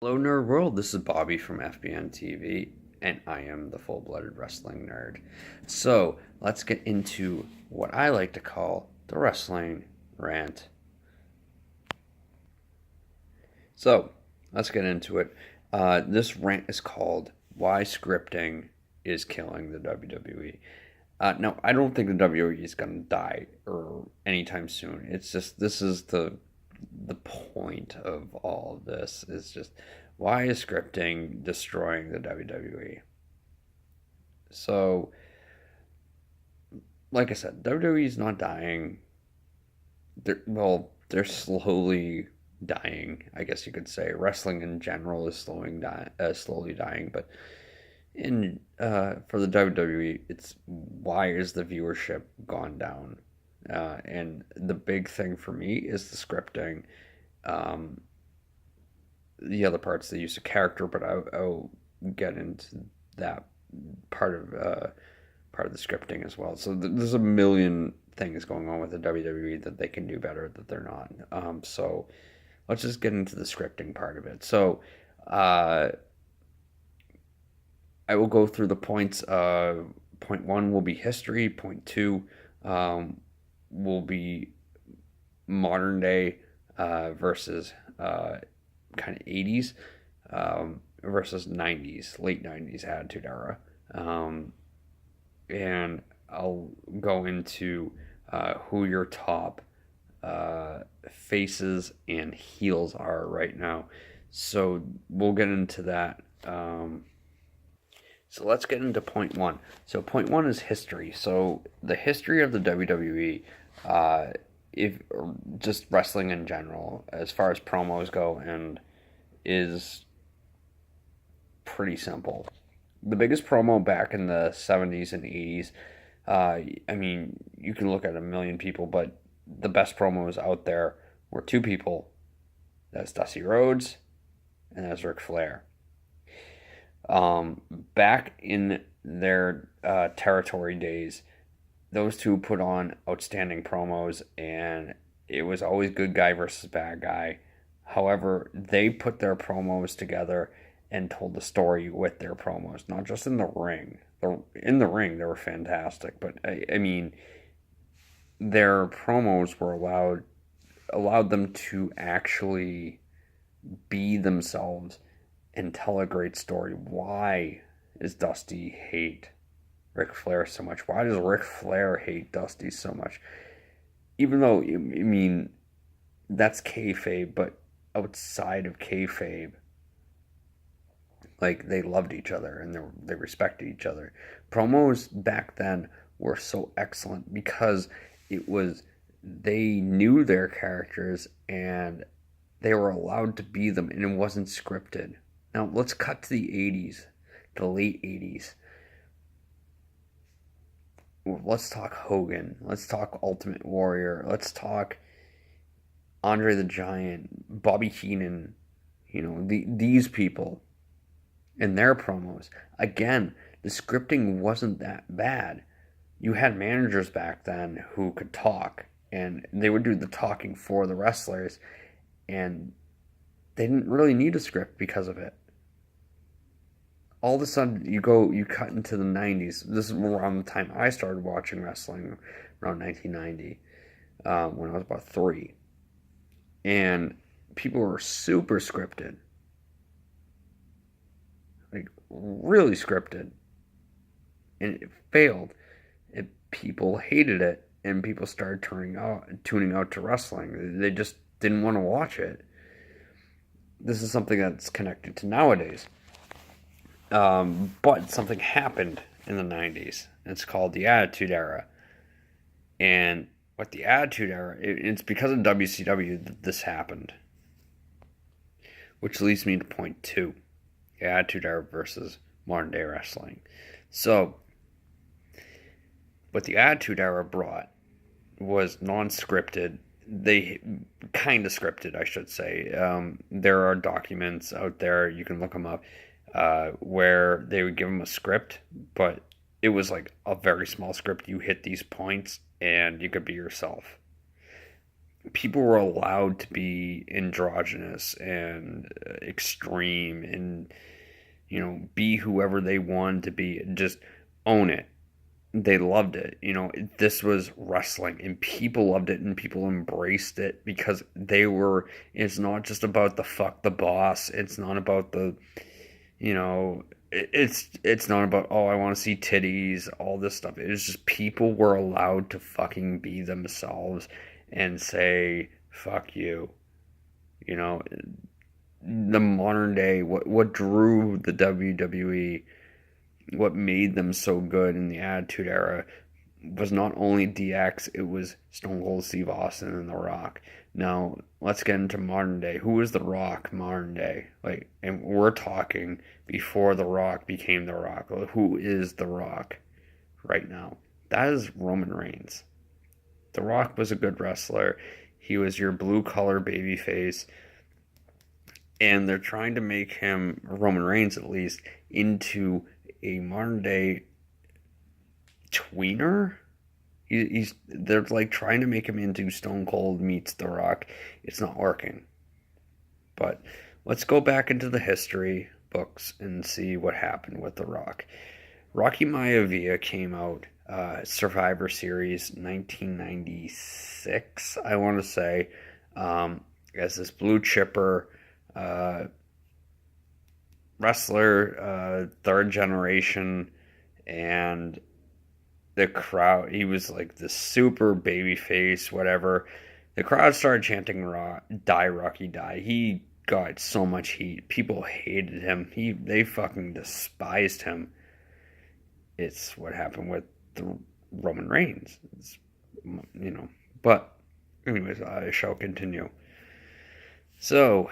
Hello, Nerd World. This is Bobby from FBN TV, and I am the full blooded wrestling nerd. So, let's get into what I like to call the wrestling rant. So, let's get into it. This rant is called Why Scripting is Killing the WWE. No, I don't think the WWE is going to die or anytime soon. It's just this is the point of all of this is just why is scripting destroying the WWE? So, like I said, WWE is not dying. They're slowly dying. I guess you could say wrestling in general is slowly dying. But in for the WWE, it's why is the viewership gone down? And the big thing for me is the scripting. Um, the other parts, the use of character, but I'll get into that part of part of the scripting as well. So there's a million things going on with the WWE that they can do better that they're not. So let's just get into the scripting part of it. So uh, I will go through the points. Point one will be history. Point two will be modern day versus kind of 80s versus 90s, late 90s Attitude Era. Um, and I'll go into who your top faces and heels are right now. So we'll get into that. So let's get into point one. So point one is history. So the history of the WWE, if just wrestling in general, as far as promos go, and is pretty simple. The biggest promo back in the 70s and 80s, I mean, you can look at a million people, but the best promos out there were two people. That's Dusty Rhodes and that's Ric Flair. Back in their territory days, those two put on outstanding promos, and it was always good guy versus bad guy. However, they put their promos together and told the story with their promos, not just in the ring. In the ring, they were fantastic, but I mean, their promos were allowed them to actually be themselves and tell a great story. Why does Dusty hate Ric Flair so much? Why does Ric Flair hate Dusty so much? Even though, I mean, that's kayfabe, but outside of kayfabe, like they loved each other and they respected each other. Promos back then were so excellent because it was they knew their characters and they were allowed to be them and it wasn't scripted. Now let's cut to the 80s, the late 80s. Let's talk Hogan. Let's talk Ultimate Warrior. Let's talk Andre the Giant, Bobby Heenan. You know, these people and their promos. Again, the scripting wasn't that bad. You had managers back then who could talk, and they would do the talking for the wrestlers, and they didn't really need a script because of it. All of a sudden, you cut into the 90s. This is around the time I started watching wrestling, around 1990, when I was about 3. And people were super scripted. Like, really scripted. And it failed. People hated it, and people started tuning out to wrestling. They just didn't want to watch it. This is something that's connected to nowadays. But something happened in the 90s. It's called the Attitude Era. And with the Attitude Era, it's because of WCW that this happened. Which leads me to point two. The Attitude Era versus modern day wrestling. So, what the Attitude Era brought was non-scripted. They kind of scripted, I should say. There are documents out there, you can look them up, where they would give them a script, but it was like a very small script. You hit these points and you could be yourself. people were allowed to be androgynous and extreme and, be whoever they wanted to be and just own it. They loved it. This was wrestling and people loved it and people embraced it because it's not just about the fuck the boss. It's not about you know, it's not about, oh, I want to see titties, all this stuff. It's just people were allowed to fucking be themselves and say fuck you. You know, the modern day, what drew the WWE, what made them so good in the Attitude Era was not only DX, it was Stone Cold Steve Austin and The Rock. Now, let's get into modern day. Who is The Rock modern day? Like, and we're talking before The Rock became The Rock. Who is The Rock right now? That is Roman Reigns. The Rock was a good wrestler. He was your blue collar baby face. And they're trying to make him, Roman Reigns at least, into a modern day tweener. They're like trying to make him into Stone Cold meets The Rock. It's not working. But let's go back into the history books and see what happened with The Rock. Rocky Maivia came out, Survivor Series 1996, I want to say, as this blue chipper wrestler, third generation, and the crowd, he was like the super baby face, whatever. The crowd started chanting die Rocky die. He got so much heat. People hated him. They fucking despised him. It's what happened with the Roman Reigns. But anyways, I shall continue. So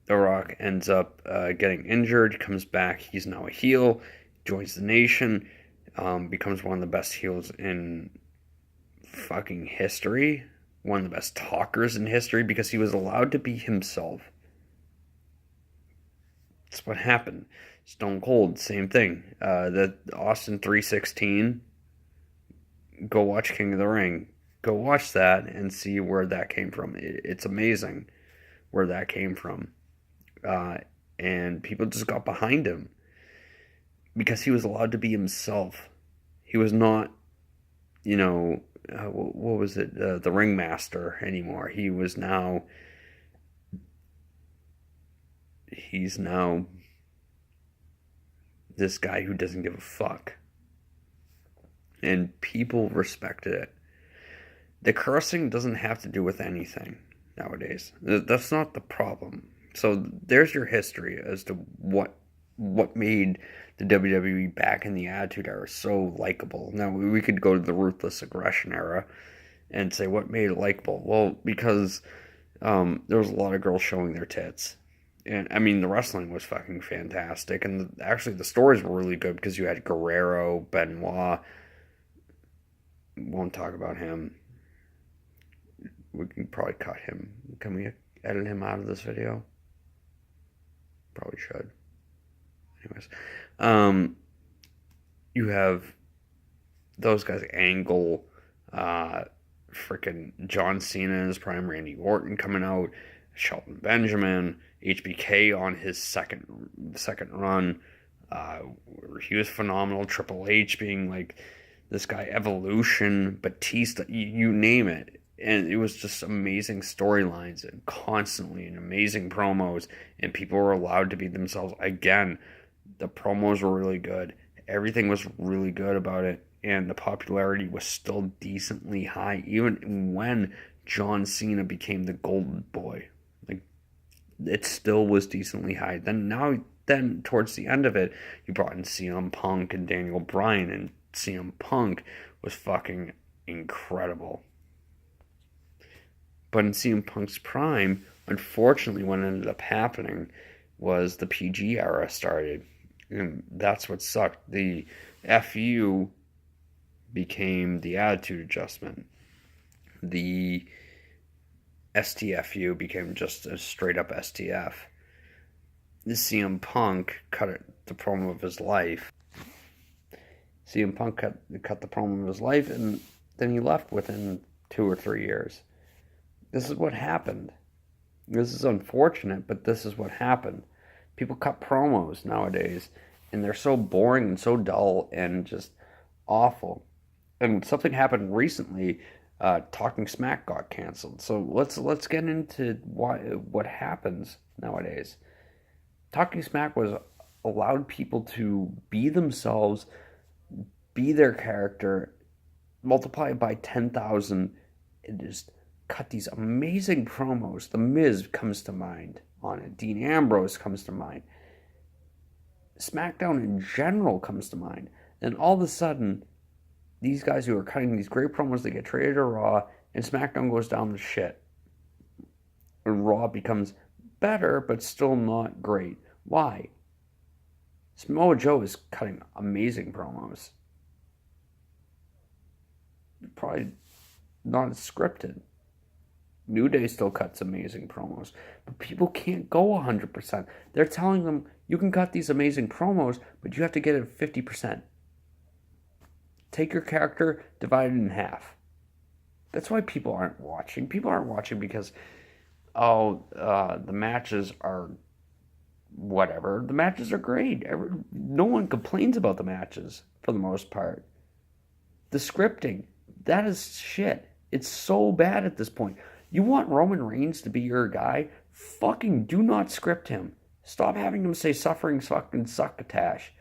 The Rock ends up getting injured, comes back. He's now a heel, joins the Nation, becomes one of the best heels in fucking history, one of the best talkers in history because he was allowed to be himself. That's what happened. Stone Cold, same thing. The Austin 316, go watch King of the Ring. Go watch that and see where that came from. It's amazing where that came from. And people just got behind him because he was allowed to be himself. He was not, what was it, the ringmaster anymore. He's now this guy who doesn't give a fuck. And people respected it. The cursing doesn't have to do with anything nowadays. That's not the problem. So there's your history as to what made the WWE back in the Attitude Era so likable. Now, we could go to the Ruthless Aggression Era and say what made it likable. Well, because there was a lot of girls showing their tits. And, I mean, the wrestling was fucking fantastic. And actually, the stories were really good because you had Guerrero, Benoit. Won't talk about him. We can probably cut him. Can we edit him out of this video? Probably should. Anyways, you have those guys, Angle, freaking John Cena in his prime, Randy Orton coming out, Shelton Benjamin, HBK on his second run. He was phenomenal. Triple H being like this guy, Evolution, Batista, you name it. And it was just amazing storylines and constantly and amazing promos, and people were allowed to be themselves. Again, the promos were really good. Everything was really good about it, and the popularity was still decently high, even when John Cena became the Golden Boy. Like, it still was decently high. Then towards the end of it, you brought in CM Punk and Daniel Bryan, and CM Punk was fucking incredible. But in CM Punk's prime, unfortunately, what ended up happening was the PG era started. And that's what sucked. The FU became the Attitude Adjustment. The STFU became just a straight up STF. The CM Punk cut the promo of his life. CM Punk cut the promo of his life, and then he left within 2 or 3 years. This is what happened. This is unfortunate, but this is what happened. People cut promos nowadays, and they're so boring and so dull and just awful. And something happened recently. Talking Smack got canceled. So let's get into what happens nowadays. Talking Smack was allowed people to be themselves, be their character, multiply it by 10,000, and just cut these amazing promos. The Miz comes to mind on it. Dean Ambrose comes to mind. SmackDown in general comes to mind. And all of a sudden, these guys who are cutting these great promos, they get traded to Raw, and SmackDown goes down to shit. And Raw becomes better, but still not great. Why? Samoa Joe is cutting amazing promos. Probably not scripted. New Day still cuts amazing promos, but people can't go 100%. They're telling them, you can cut these amazing promos, but you have to get it 50%. Take your character, divide it in half. That's why people aren't watching. People aren't watching because, the matches are whatever. The matches are great. No one complains about the matches for the most part. The scripting, that is shit. It's so bad at this point. You want Roman Reigns to be your guy? Fucking do not script him. Stop having him say suffering fucking succotash.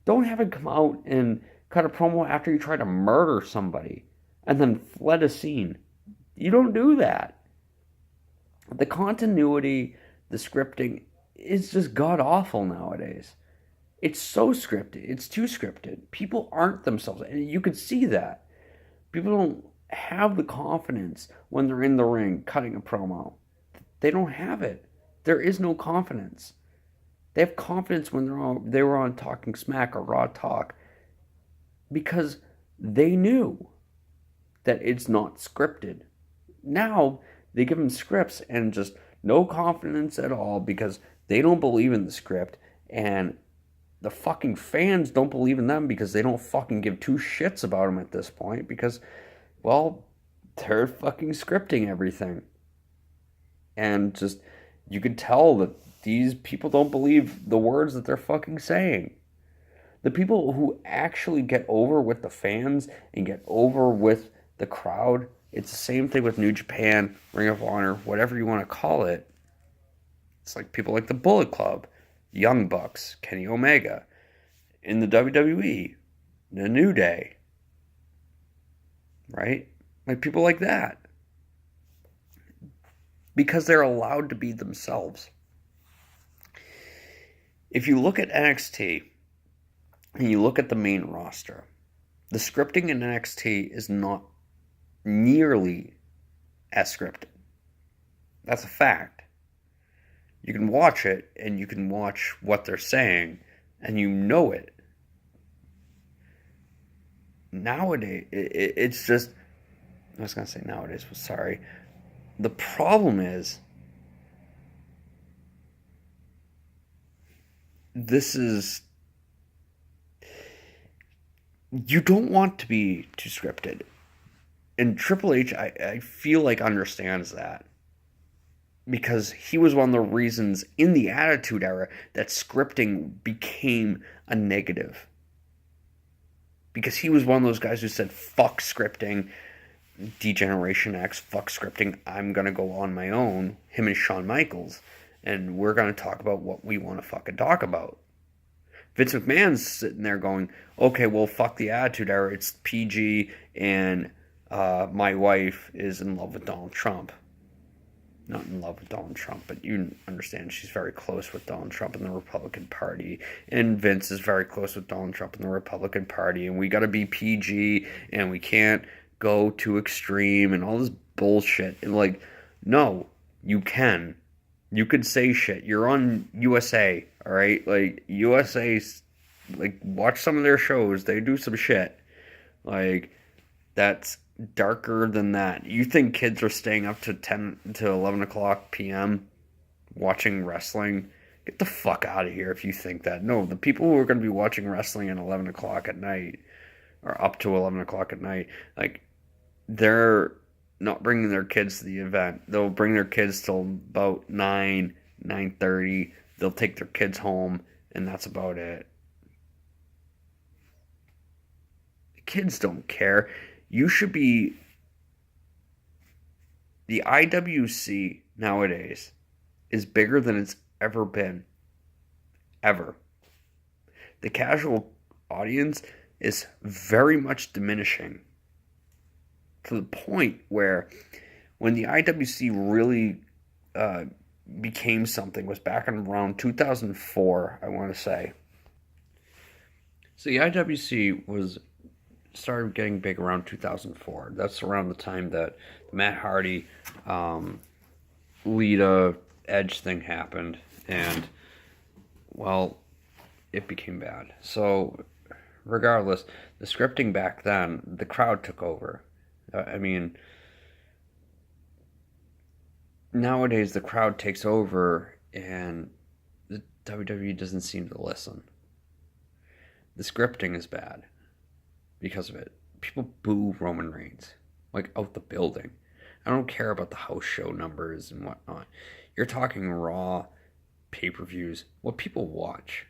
Don't have him come out and cut a promo after you try to murder somebody and then fled a scene. You don't do that. The continuity, the scripting is just god awful nowadays. It's so scripted. It's too scripted. People aren't themselves. And you could see that. People don't have the confidence when they're in the ring cutting a promo. They don't have it. There is no confidence. They have confidence when they were on Talking Smack or Raw Talk because they knew that it's not scripted. Now they give them scripts and just no confidence at all because they don't believe in the script, and the fucking fans don't believe in them because they don't fucking give two shits about them at this point because, well, they're fucking scripting everything. And just, you could tell that these people don't believe the words that they're fucking saying. The people who actually get over with the fans and get over with the crowd, it's the same thing with New Japan, Ring of Honor, whatever you want to call it. It's like people like the Bullet Club, Young Bucks, Kenny Omega, in the WWE, the New Day, right? Like people like that. Because they're allowed to be themselves. If you look at NXT and you look at the main roster, the scripting in NXT is not nearly as scripted. That's a fact. You can watch it and you can watch what they're saying and you know it. Nowadays, it's just, I was going to say nowadays, but sorry. The problem is, you don't want to be too scripted. And Triple H, I feel like understands that. Because he was one of the reasons in the Attitude Era that scripting became a negative. Because he was one of those guys who said, fuck scripting, D-Generation X, fuck scripting, I'm going to go on my own, him and Shawn Michaels, and we're going to talk about what we want to fucking talk about. Vince McMahon's sitting there going, okay, well, fuck the Attitude Era, it's PG, and my wife is in love with Donald Trump. Not in love with Donald Trump, but you understand she's very close with Donald Trump and the Republican Party. And Vince is very close with Donald Trump and the Republican Party. And we got to be PG and we can't go too extreme and all this bullshit. And like, no, you can. You could say shit. You're on USA, all right? Like, USA's, like, watch some of their shows. They do some shit. Like, that's darker than that. You think kids are staying up to 10 to 11 o'clock p.m. watching wrestling? Get the fuck out of here if you think that. No, the people who are going to be watching wrestling at 11 o'clock at night, or up to 11 o'clock at night, like, they're not bringing their kids to the event. They'll bring their kids till about 9, 9:30. They'll take their kids home, and that's about it. Kids don't care. You should be the IWC nowadays is bigger than it's ever been. Ever. The casual audience is very much diminishing to the point where when the IWC really became something was back in around 2004, I want to say. So the IWC was started getting big around 2004. That's around the time that Matt Hardy, Lita, Edge thing happened, and well, it became bad. So regardless, the scripting back then, the crowd took over. I mean, nowadays the crowd takes over and the WWE doesn't seem to listen. The scripting is bad because of it. People boo Roman Reigns, like out the building. I don't care about the house show numbers and whatnot. You're talking Raw, pay-per-views, what people watch.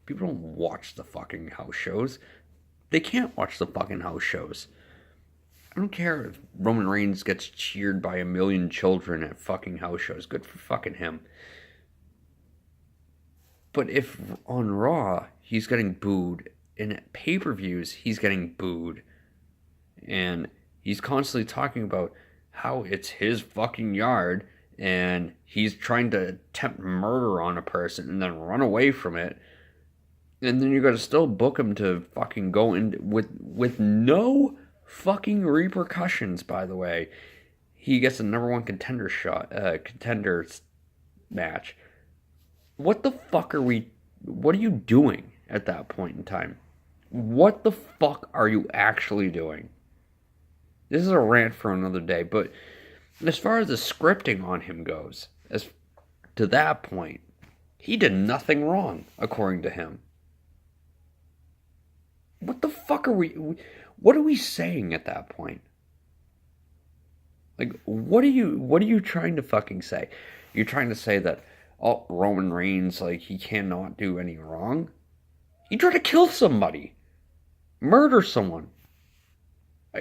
People don't watch the fucking house shows. They can't watch the fucking house shows. I don't care if Roman Reigns gets cheered by a million children at fucking house shows. Good for fucking him. But if on Raw he's getting booed, and at pay-per-views he's getting booed, and he's constantly talking about how it's his fucking yard, and he's trying to attempt murder on a person and then run away from it, and then you gotta still book him to fucking go in with no fucking repercussions, by the way. He gets a number one contender match. What the fuck what are you doing at that point in time? What the fuck are you actually doing? This is a rant for another day, but as far as the scripting on him goes, as to that point, he did nothing wrong, according to him. What the fuck what are we saying at that point? Like, what are you trying to fucking say? You're trying to say that, oh, Roman Reigns, like, he cannot do any wrong? He tried to kill somebody. Murder someone.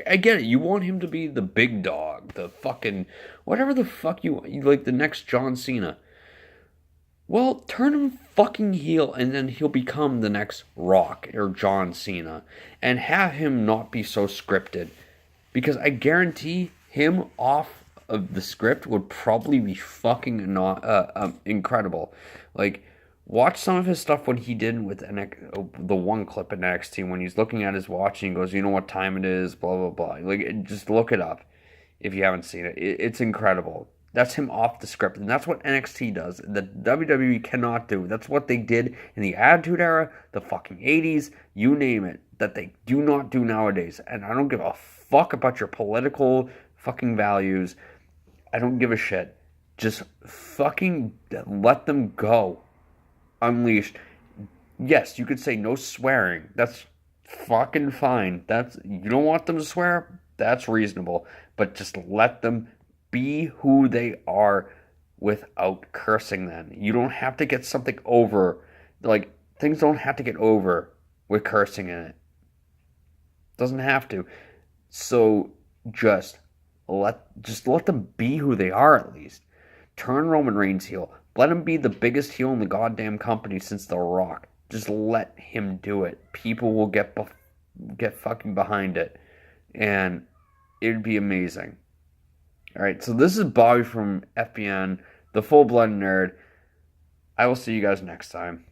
I get it. You want him to be the big dog, the fucking whatever the fuck you like, the next John Cena. Well, turn him fucking heel, and then he'll become the next Rock or John Cena, and have him not be so scripted, because I guarantee him off of the script would probably be fucking not incredible. Like, watch some of his stuff when he did with the one clip in NXT when he's looking at his watch and he goes, "You know what time it is?" Blah blah blah. Like, just look it up if you haven't seen it. It's incredible. That's him off the script, and that's what NXT does. The WWE cannot do. That's what they did in the Attitude Era, the fucking 80s, you name it. That they do not do nowadays. And I don't give a fuck about your political fucking values. I don't give a shit. Just fucking let them go. Unleashed. Yes, you could say no swearing. That's fucking fine. You don't want them to swear? That's reasonable. But just let them be who they are without cursing them. You don't have to get something over. Like, things don't have to get over with cursing in it. Doesn't have to. So just let them be who they are, at least. Turn Roman Reigns heel. Let him be the biggest heel in the goddamn company since The Rock. Just let him do it. People will get fucking behind it. And it'd be amazing. Alright, so this is Bobby from FBN, the Full Blood Nerd. I will see you guys next time.